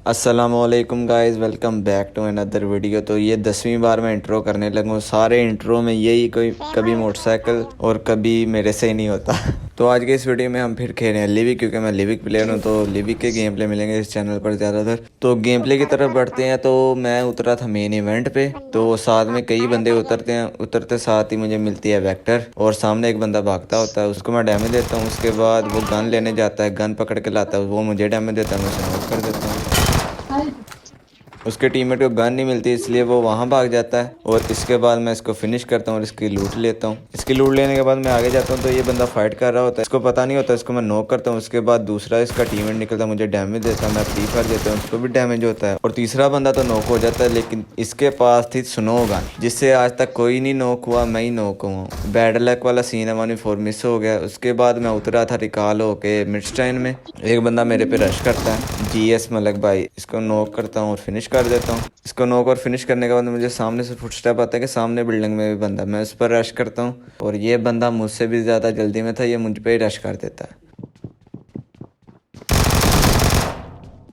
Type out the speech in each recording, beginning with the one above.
अस्सलामुअलैकुम guys, welcome back to another video. तो ये 10वीं बार मैं इंट्रो करने लगा हूँ। सारे इंट्रो में यही कोई कभी मोटरसाइकिल और कभी मेरे से ही नहीं होता। तो आज के इस वीडियो में हम फिर खेल रहे हैं लिविक, क्योंकि मैं लिविक प्लेयर हूँ। तो लिविक के गेम प्ले मिलेंगे इस चैनल पर ज़्यादातर। तो गेम प्ले की तरफ बढ़ते हैं। तो मैं उतरा था मेन इवेंट पे, तो साथ में कई बंदे उतरते हैं। उतरते साथ ही मुझे मिलती है वेक्टर और सामने एक बंदा भागता होता है, उसको मैं डैमेज देता हूँ। उसके बाद वो गन लेने जाता है, गन पकड़ के लाता है, वो मुझे डैमेज देता है, मैं उसे नॉक कर देता हूँ। उसके टीममेट को गन नहीं मिलती, इसलिए वो वहाँ भाग जाता है। और इसके बाद मैं इसको फिनिश करता हूँ और इसकी लूट लेता हूँ। इसकी लूट लेने के बाद मैं आगे जाता हूँ, तो ये बंदा फाइट कर रहा होता है, इसको पता नहीं होता, इसको मैं नॉक करता हूँ। उसके बाद दूसरा इसका टीममेट निकलता है, मुझे डैमेज देता है, मैं फ्री फायर देता हूँ, उसको भी डैमेज होता है। और तीसरा बंदा तो नॉक हो जाता है, लेकिन इसके पास थी स्नो गन, जिससे आज तक कोई नहीं नॉक हुआ, मैं ही नॉक हुआ। बैड लक वाला सीन है, 1v4 मिस हो गया। उसके बाद मैं उतरा था रिकॉल होके मिडस्टाइन में। एक बंदा मेरे पे रश करता है, GS मलक भाई, इसको नॉक करता हूँ और फिनिश कर देता हूँ। इसको नॉक और फिनिश करने के बाद मुझे सामने से फुटस्टेप आता है कि सामने बिल्डिंग में भी बंदा, मैं उस पर रश करता हूँ। और ये बंदा मुझसे भी ज़्यादा जल्दी में था, ये मुझ पे ही रश कर देता है।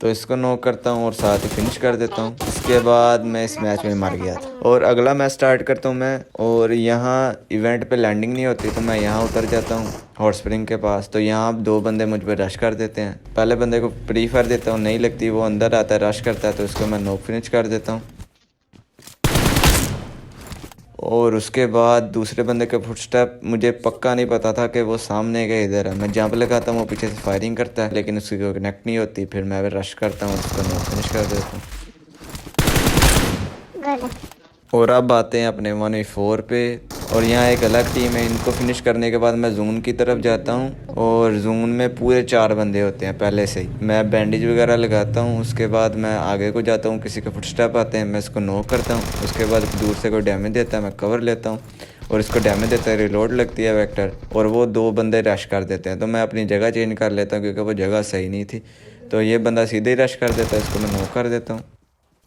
तो इसको नॉक करता हूँ और साथ ही फिनिश कर देता हूँ। इसके बाद मैं इस मैच में मर गया था और अगला मैच स्टार्ट करता हूँ मैं। और यहाँ इवेंट पे लैंडिंग नहीं होती, तो मैं यहाँ उतर जाता हूँ हॉट स्प्रिंग के पास। तो यहाँ दो बंदे मुझ पर रश कर देते हैं। पहले बंदे को प्री फायर देता हूँ, नहीं लगती, वो अंदर आता है, रश करता है, तो इसको मैं नॉक फिनिश कर देता हूँ। और उसके बाद दूसरे बंदे के फुटस्टेप, मुझे पक्का नहीं पता था कि वो सामने के इधर है। मैं जंप लगाता हूँ, वो पीछे से फायरिंग करता है, लेकिन उसकी कोई कनेक्ट नहीं होती। फिर मैं रश करता हूँ, उसको नॉक फिनिश कर देता हूँ। और अब आते हैं अपने 1v4 पे। और यहाँ एक अलग टीम है, इनको फिनिश करने के बाद मैं जून की तरफ जाता हूँ। और जून में पूरे 4 बंदे होते हैं पहले से ही। मैं बैंडेज वगैरह लगाता हूँ। उसके बाद मैं आगे को जाता हूँ, किसी के फुटस्टेप आते हैं, मैं इसको नॉक करता हूँ। उसके बाद दूर से कोई डैमेज देता है, मैं कवर लेता हूँ और इसको डैमेज देता है, रिलोड लगती है वेक्टर, और वो 2 बंदे रश कर देते हैं। तो मैं अपनी जगह चेंज कर लेता हूँ, क्योंकि वो जगह सही नहीं थी। तो ये बंदा सीधे ही रश कर देता है, इसको मैं नॉक कर देता हूँ।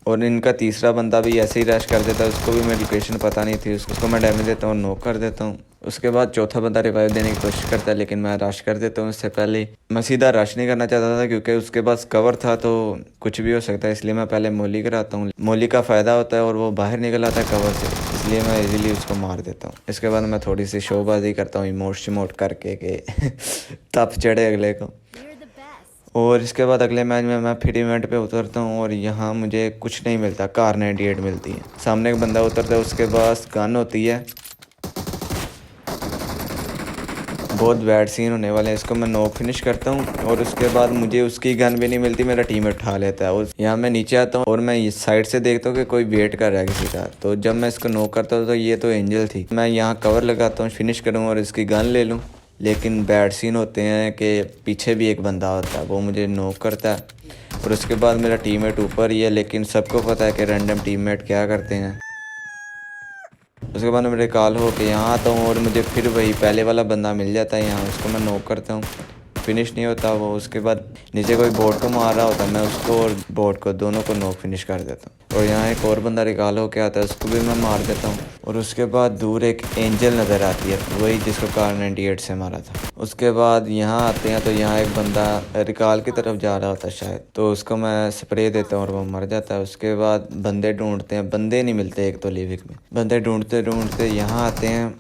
और इनका तीसरा बंदा भी ऐसे ही रश कर देता है, उसको भी मेरी लोकेशन पता नहीं थी, उसको मैं डैमेज देता हूँ, नॉक कर देता हूँ। उसके बाद चौथा बंदा रिवाइव देने की कोशिश करता है, लेकिन मैं रश कर देता हूँ उससे पहले। मैं सीधा रश नहीं करना चाहता था, क्योंकि उसके पास कवर था, तो कुछ भी हो सकता है, इसलिए मैं पहले मोली कराता हूँ। मोली का फ़ायदा होता है और वो बाहर निकल आता है कवर से, इसलिए मैं इजीली उसको मार देता हूँ। इसके बाद मैं थोड़ी सी शोबाजी करता हूँ इमोट शिमोट करके कि तप चढ़े अगले को। और इसके बाद अगले मैच में मैं फिर इवेंट पे उतरता हूँ और यहाँ मुझे कुछ नहीं मिलता, कार 98 मिलती है। सामने एक बंदा उतरता है, उसके पास गन होती है। बहुत बैड सीन होने वाले हैं, इसको मैं नॉक फिनिश करता हूँ। और उसके बाद मुझे उसकी गन भी नहीं मिलती, मेरा टीममेट उठा लेता है। और यहाँ मैं नीचे आता हूँ और मैं इस साइड से देखता हूँ कि कोई वेट कर रहा है किसी का। तो जब मैं इसको नॉक करता हूँ, तो ये तो एंजल थी। मैं यहाँ कवर लगाता हूँ, फिनिश करूँ और इसकी गन ले लूँ। लेकिन बैड सीन होते हैं कि पीछे भी एक बंदा होता है, वो मुझे नॉक करता है। और उसके बाद मेरा टीममेट ऊपर ही है, लेकिन सबको पता है कि रैंडम टीममेट क्या करते हैं। उसके बाद मेरे कॉल हो के यहाँ आता हूँ और मुझे फिर वही पहले वाला बंदा मिल जाता है यहाँ, उसको मैं नॉक करता हूँ, फिनिश नहीं होता वो। उसके बाद नीचे कोई बोट को मार रहा होता है, मैं उसको और बोट को दोनों को नॉक फिनिश कर देता हूँ। और यहाँ एक और बंदा रिकॉल होके आता है, उसको भी मैं मार देता हूँ। और उसके बाद दूर एक एंजल नज़र आती है, वही जिसको कार 98 से मारा था। उसके बाद यहाँ आते हैं, तो यहाँ एक बंदा रिकॉल की तरफ जा रहा होता है शायद, तो उसको मैं स्प्रे देता हूँ और वो मर जाता है। उसके बाद बंदे ढूंढते हैं, बंदे नहीं मिलते एक तो लिविक में। बंदे ढूंढते ढूंढते यहाँ आते हैं।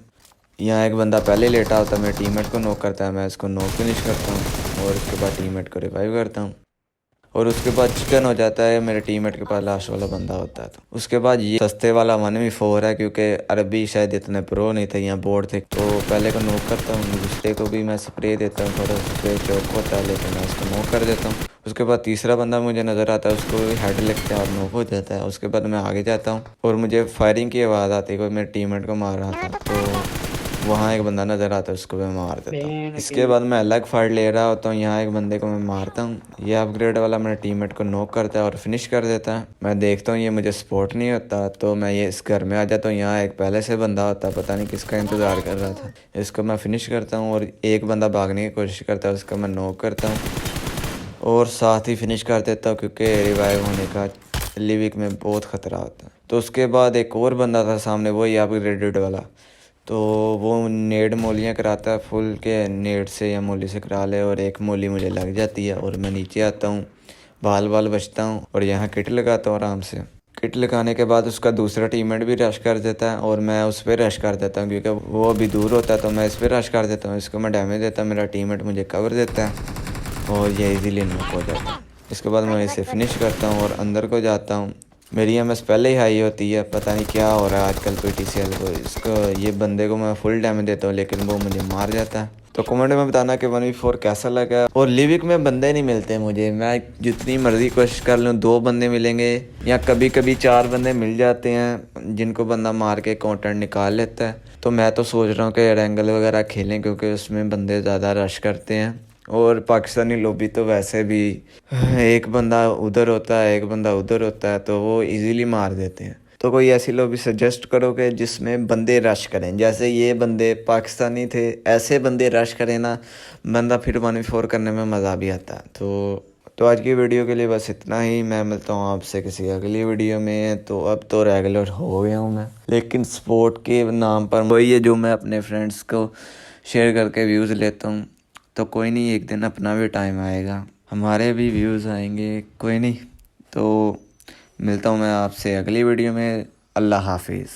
यहाँ एक बंदा पहले लेटा होता है, मेरे टीममेट को नॉक करता है, मैं इसको नॉक फिनिश करता हूँ। और उसके बाद टीममेट को रिवाइव करता हूँ। और उसके बाद चिकन हो जाता है, मेरे टीममेट के पास लास्ट वाला बंदा होता है। तो उसके बाद ये सस्ते वाला 1v4 है, क्योंकि अरबी शायद इतने प्रो नहीं थे, यहाँ बोर्ड थे। तो पहले को नॉक करता हूँ, दूसरे को भी मैं स्प्रे देता हूँ, थोड़ा स्प्रे चौक होता है, लेकिन मैं उसको नॉक कर देता हूँ। उसके बाद तीसरा बंदा मुझे नज़र आता है, उसको हेड लगता है और नॉक हो जाता है। उसके बाद मैं आगे जाता हूँ और मुझे फायरिंग की आवाज़ आती है, कोई मेरे टीममेट को मार रहा था। तो वहाँ एक बंदा नज़र आता है, उसको मैं मार देता हूँ। इसके बाद मैं अलग फाइट ले रहा होता हूँ, यहाँ एक बंदे को मैं मारता हूँ। ये अपग्रेड वाला मेरे टीममेट को नॉक करता है और फिनिश कर देता है। मैं देखता हूँ ये मुझे सपोर्ट नहीं होता, तो मैं ये इस घर में आ जाता हूँ। यहाँ एक पहले से बंदा होता है, पता नहीं किसका इंतज़ार कर रहा था, इसको मैं फिनिश करता हूँ। और एक बंदा भागने की कोशिश करता है, उसको मैं नॉक करता हूँ और साथ ही फिनिश कर देता हूँ, क्योंकि रिवाइव होने का लिविक में बहुत ख़तरा होता है। तो उसके बाद एक और बंदा था सामने, वही अपग्रेडेड वाला। तो वो नेड मोलियाँ कराता है फुल के, नेड से या मोली से करा ले, और एक मोली मुझे लग जाती है और मैं नीचे आता हूँ। बाल बाल बचता हूँ और यहाँ किट लगाता हूँ आराम से। किट लगाने के बाद उसका दूसरा टीममेट भी रश कर देता है और मैं उस पर रश कर देता हूँ क्योंकि वो अभी दूर होता है, तो मैं इस पर रश कर देता हूँ। इसको मैं डैमेज देता हूँ, मेरा टीममेट मुझे कवर देता है और ये इजीली नॉक हो जाता है। इसके बाद मैं इसे फिनिश करता हूँ और अंदर को जाता हूँ। मेरी एमएस पहले ही हाई होती है, पता नहीं क्या हो रहा है आजकल पीटीसीएल को। इसको ये बंदे को मैं फुल डैमेज देता हूँ लेकिन वो मुझे मार जाता है। तो कमेंट में बताना कि 1v4 कैसा लगा। और लिविक में बंदे नहीं मिलते मुझे, मैं जितनी मर्जी कोशिश कर लूँ 2 बंदे मिलेंगे या कभी कभी 4 बंदे मिल जाते हैं जिनको बंदा मार के कंटेंट निकाल लेता है। तो मैं तो सोच रहा हूँ कि रैंगल वगैरह खेलें क्योंकि उसमें बंदे ज़्यादा रश करते हैं। और पाकिस्तानी लॉबी तो वैसे भी एक बंदा उधर होता है एक बंदा उधर होता है, तो वो इजीली मार देते हैं। तो कोई ऐसी लॉबी सजेस्ट करो कि जिसमें बंदे रश करें, जैसे ये बंदे पाकिस्तानी थे, ऐसे बंदे रश करें ना, बंदा फिर 1v4 करने में मज़ा भी आता है। तो आज की वीडियो के लिए बस इतना ही। मैं मिलता हूँ आपसे किसी अगली वीडियो में। तो अब तो रेगुलर हो गया हूँ मैं, लेकिन स्पोर्ट के नाम पर वही है जो मैं अपने फ्रेंड्स को शेयर करके व्यूज़ लेता हूँ। तो कोई नहीं, एक दिन अपना भी टाइम आएगा, हमारे भी व्यूज़ आएंगे, कोई नहीं। तो मिलता हूँ मैं आपसे अगली वीडियो में। अल्लाह हाफिज़।